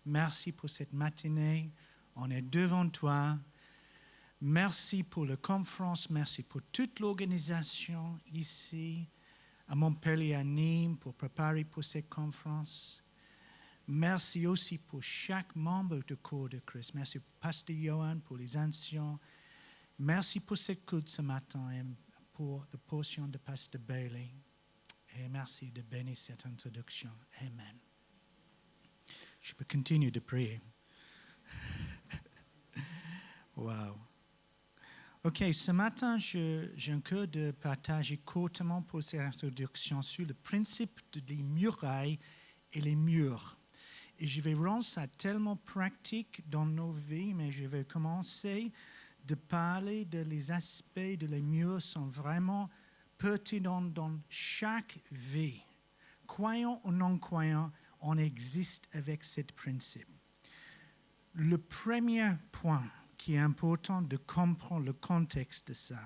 merci pour cette matinée. On est devant toi. Merci pour la conférence. Merci pour toute l'organisation ici à Montpellier, à Nîmes, pour préparer pour cette conférence. Merci aussi pour chaque membre du corps de Christ. Merci pour Pasteur Johan, pour les anciens. Merci pour cette culte ce matin et pour la portion de Pasteur Bailey. Et merci de bénir cette introduction. Amen. Je peux continuer de prier. Wow. OK, ce matin, j'ai un cœur de partager courtement pour cette introduction sur le principe des murailles et les murs. Et je vais rendre ça tellement pratique dans nos vies, mais je vais commencer de parler de les aspects de les murs sont vraiment pertinents dans chaque vie. Croyant ou non croyant, on existe avec ce principe. Le premier point qui est important de comprendre le contexte de ça,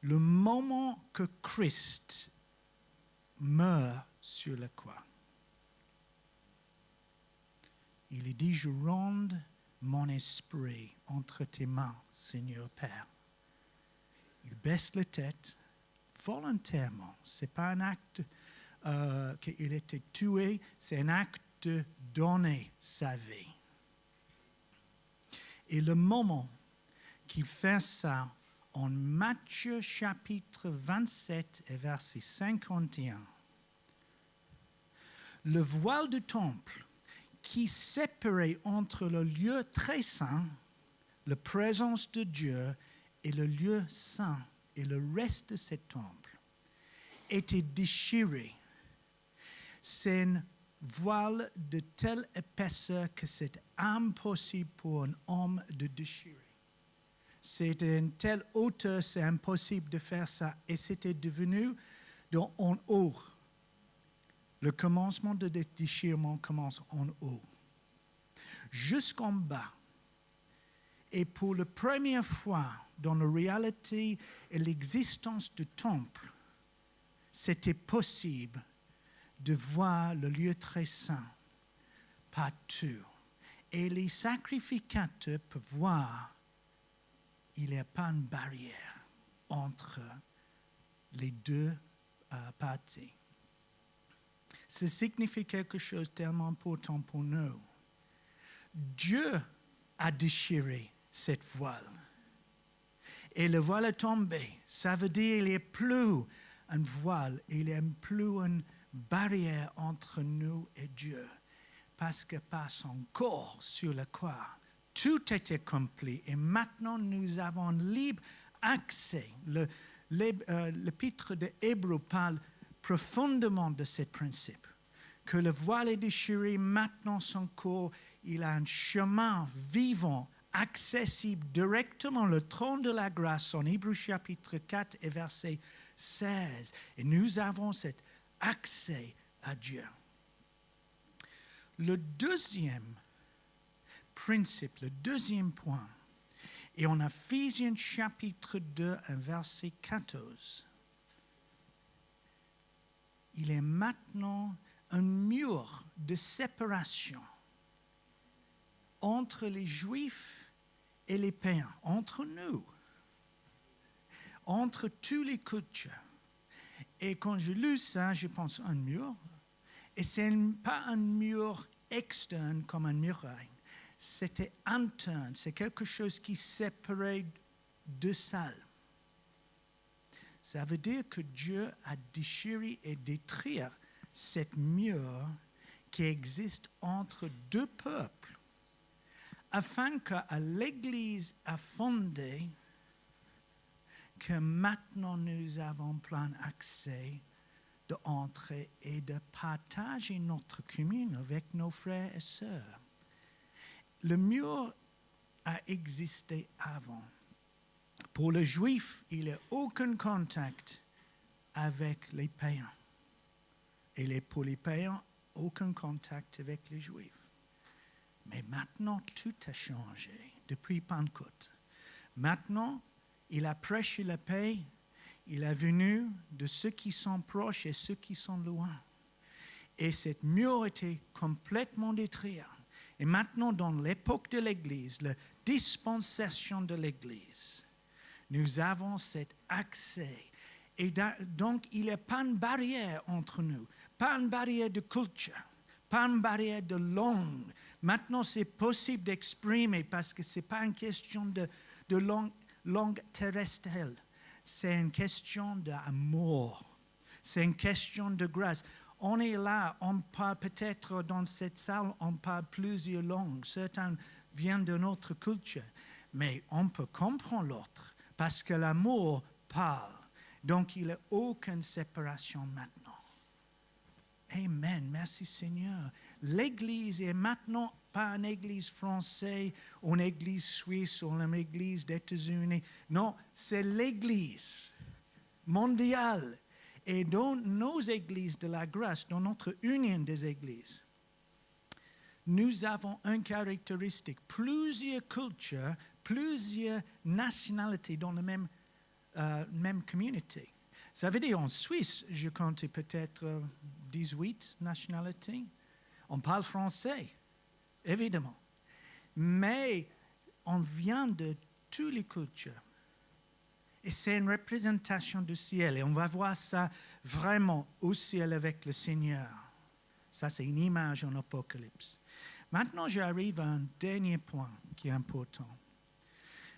le moment que Christ meurt sur la croix, il dit, je rends mon esprit entre tes mains, Seigneur Père. Il baisse la tête volontairement. Ce n'est pas un acte qu'il était tué, c'est un acte de donner sa vie. Et le moment qu'il fait ça, en Matthieu chapitre 27 et verset 51, le voile du temple qui séparait entre le lieu très saint, la présence de Dieu, et le lieu saint et le reste de ce temple, était déchiré. C'est un voile de telle épaisseur que c'est impossible pour un homme de déchirer. C'était une telle hauteur, c'est impossible de faire ça. Et c'était devenu en haut. Le commencement de déchirement commence en haut, jusqu'en bas. Et pour la première fois dans la réalité et l'existence du temple, c'était possible de voir le lieu très saint partout. Et les sacrificateurs peuvent voir qu'il n'y a pas une barrière entre les deux parties. Ça signifie quelque chose de tellement important pour nous. Dieu a déchiré cette voile. Et le voile est tombé. Ça veut dire qu'il n'y a plus un voile, il n'y a plus une barrière entre nous et Dieu. Parce que par son corps sur la croix, tout était accompli. Et maintenant, nous avons libre accès. L'épître de Hébreux parle profondément de ce principe. Que le voile est déchiré, maintenant son corps, il a un chemin vivant, accessible directement le trône de la grâce en Hébreux chapitre 4 et verset 16. Et nous avons cet accès à Dieu. Le deuxième principe, le deuxième point, est en Ephésiens chapitre 2, verset 14. Il est maintenant un mur de séparation entre les Juifs et les païens, entre nous, entre tous les cultures. Et quand je lis ça, je pense à un mur. Et ce n'est pas un mur externe comme une muraille. C'était interne. C'est quelque chose qui séparait deux salles. Ça veut dire que Dieu a déchiré et détruit cette mur qui existe entre deux peuples, afin qu'à l'Église a fondé que maintenant nous avons plein accès d'entrer et de partager notre commune avec nos frères et sœurs. Le mur a existé avant. Pour les Juifs, il n'y a aucun contact avec les païens. Et pour les païens, aucun contact avec les Juifs. Mais maintenant, tout a changé depuis Pentecôte. Maintenant, il a prêché la paix. Il est venu de ceux qui sont proches et ceux qui sont loin. Et cette mur était complètement détruite. Et maintenant, dans l'époque de l'Église, la dispensation de l'Église, nous avons cet accès. Et donc, il n'y a pas une barrière entre nous, pas une barrière de culture, pas une barrière de langue. Maintenant, c'est possible d'exprimer parce que ce n'est pas une question de langue terrestre. C'est une question d'amour. C'est une question de grâce. On est là, on parle peut-être dans cette salle, on parle plusieurs langues. Certains viennent de notre culture. Mais on peut comprendre l'autre parce que l'amour parle. Donc, il n'y a aucune séparation maintenant. Amen. Merci Seigneur. L'Église est maintenant pas une Église française, ou une Église suisse, ou une Église des États-Unis. Non, c'est l'Église mondiale. Et dans nos églises de la grâce, dans notre union des églises, nous avons une caractéristique. Plusieurs cultures, plusieurs nationalités dans la même communauté. Ça veut dire en Suisse, je comptais peut-être 18 nationalités. On parle français, évidemment. Mais on vient de toutes les cultures. Et c'est une représentation du ciel. Et on va voir ça vraiment au ciel avec le Seigneur. Ça, c'est une image en Apocalypse. Maintenant, j'arrive à un dernier point qui est important.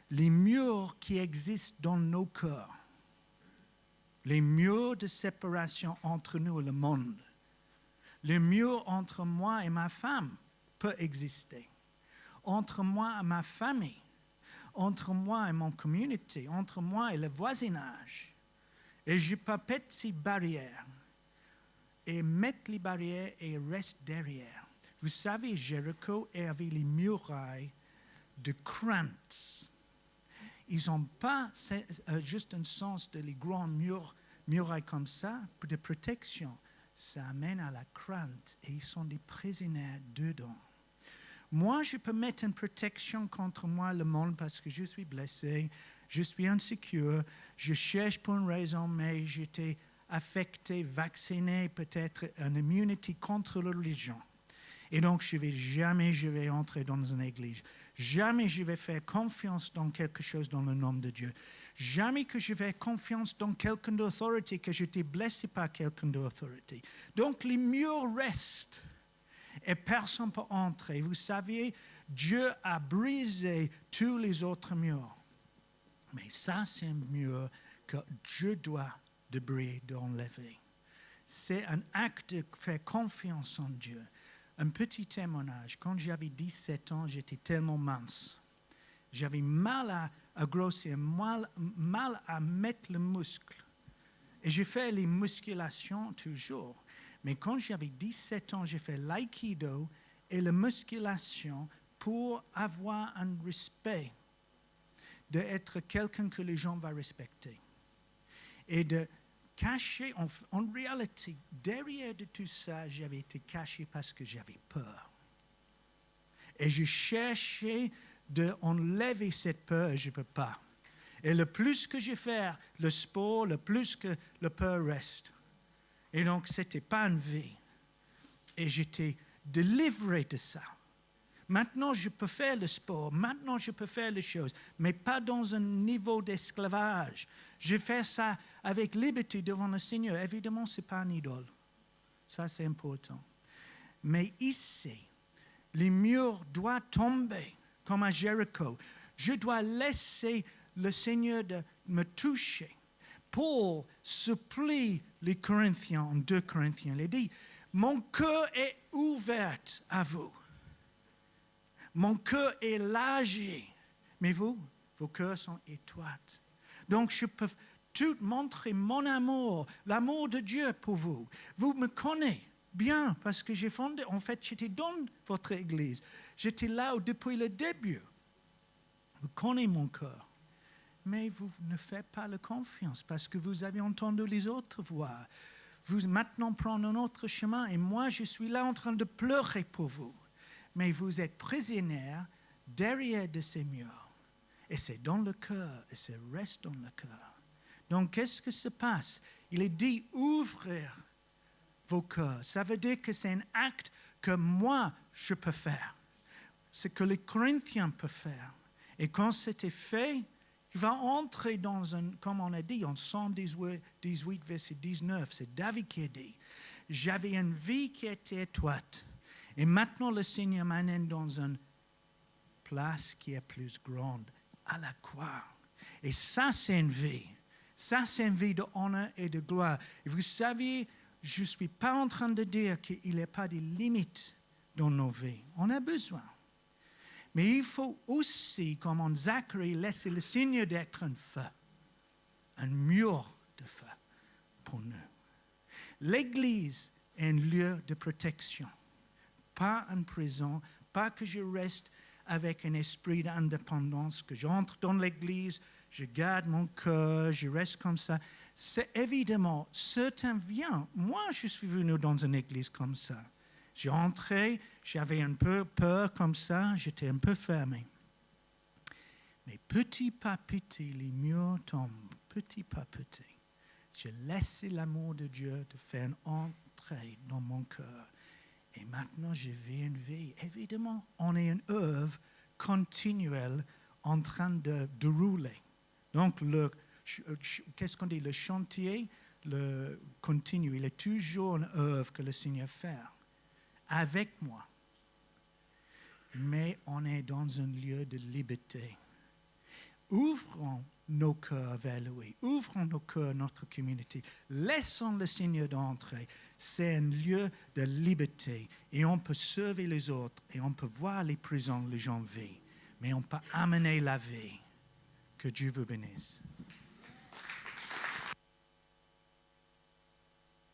Les murs qui existent dans nos cœurs. Les murs de séparation entre nous et le monde. Le mur entre moi et ma femme peut exister. Entre moi et ma famille. Entre moi et mon communauté, entre moi et le voisinage. Et je peux mettre ces barrières. Et mettre les barrières et rester derrière. Vous savez, Jéricho avait les murailles de crainte. Ils n'ont pas juste un sens de les grands murailles comme ça, de protection. Ça amène à la crainte et ils sont des prisonniers dedans. Moi, je peux mettre une protection contre moi, le monde, parce que je suis blessé, je suis insécure, je cherche pour une raison, mais j'étais affecté, vacciné, peut-être une immunité contre la religion. Et donc, je vais entrer dans une église. Jamais je vais faire confiance dans quelque chose dans le nom de Dieu. Jamais que je vais faire confiance dans quelqu'un d'autorité, que j'étais blessé par quelqu'un d'autorité. Donc, les murs restent. Et personne ne peut entrer. Vous savez, Dieu a brisé tous les autres murs. Mais ça, c'est un mur que Dieu doit débrider, d'enlever. C'est un acte de faire confiance en Dieu. Un petit témoignage. Quand j'avais 17 ans, j'étais tellement mince. J'avais mal à grossir, mal à mettre le muscle. Et j'ai fait les musculations toujours. Mais quand j'avais 17 ans, j'ai fait l'aïkido et la musculation pour avoir un respect, d'être quelqu'un que les gens vont respecter. Et de cacher, en réalité, derrière de tout ça, j'avais été caché parce que j'avais peur. Et je cherchais d'enlever cette peur et je ne peux pas. Et le plus que je fais le sport, le plus que la peur reste. Et donc, ce n'était pas une vie. Et j'étais délivré de ça. Maintenant, je peux faire le sport. Maintenant, je peux faire les choses. Mais pas dans un niveau d'esclavage. Je fais ça avec liberté devant le Seigneur. Évidemment, ce n'est pas une idole. Ça, c'est important. Mais ici, les murs doivent tomber, comme à Jéricho. Je dois laisser le Seigneur de me toucher. Paul supplie les Corinthiens, en 2 Corinthiens, il dit, mon cœur est ouvert à vous. Mon cœur est élargi. Mais vous, vos cœurs sont étroits. Donc, je peux tout montrer mon amour, l'amour de Dieu pour vous. Vous me connaissez bien parce que j'ai fondé, en fait, j'étais dans votre église. J'étais là depuis le début. Vous connaissez mon cœur. Mais vous ne faites pas la confiance parce que vous avez entendu les autres voix. Vous maintenant prenez un autre chemin et moi je suis là en train de pleurer pour vous. Mais vous êtes prisonniers derrière de ces murs. Et c'est dans le cœur et ça reste dans le cœur. Donc qu'est-ce que se passe? Il est dit ouvrir vos cœurs. Ça veut dire que c'est un acte que moi, je peux faire. C'est que les Corinthiens peuvent faire. Et quand c'était fait, il va entrer dans un, comme on a dit, en Psaume 18, verset 19, c'est David qui a dit, « J'avais une vie qui était étroite, et maintenant le Seigneur m'amène dans une place qui est plus grande, à la croix. » Et ça, c'est une vie. Ça, c'est une vie d'honneur et de gloire. Et vous savez, je ne suis pas en train de dire qu'il n'y a pas de limites dans nos vies. On a besoin. Mais il faut aussi, comme en Zacharie, laisser le Seigneur d'être un feu, un mur de feu pour nous. L'Église est un lieu de protection, pas une prison, pas que je reste avec un esprit d'indépendance, que j'entre dans l'Église, je garde mon cœur, je reste comme ça. C'est évidemment, certains viennent. Moi, je suis venu dans une église comme ça. J'ai entré, j'avais un peu peur comme ça, j'étais un peu fermé. Mais petit par petit, les murs tombent, petit par petit. J'ai laissé l'amour de Dieu de faire entrer dans mon cœur. Et maintenant, je vis une vie. Évidemment, on est une œuvre continuelle en train de rouler. Donc, qu'est-ce qu'on dit? Le chantier, le continu, il est toujours une œuvre que le Seigneur fait avec moi. Mais on est dans un lieu de liberté. Ouvrons nos cœurs vers lui. Ouvrons nos cœurs à notre communauté. Laissons le Seigneur d'entrer. C'est un lieu de liberté. Et on peut servir les autres. Et on peut voir les prisons, les gens vivent. Mais on peut amener la vie. Que Dieu vous bénisse.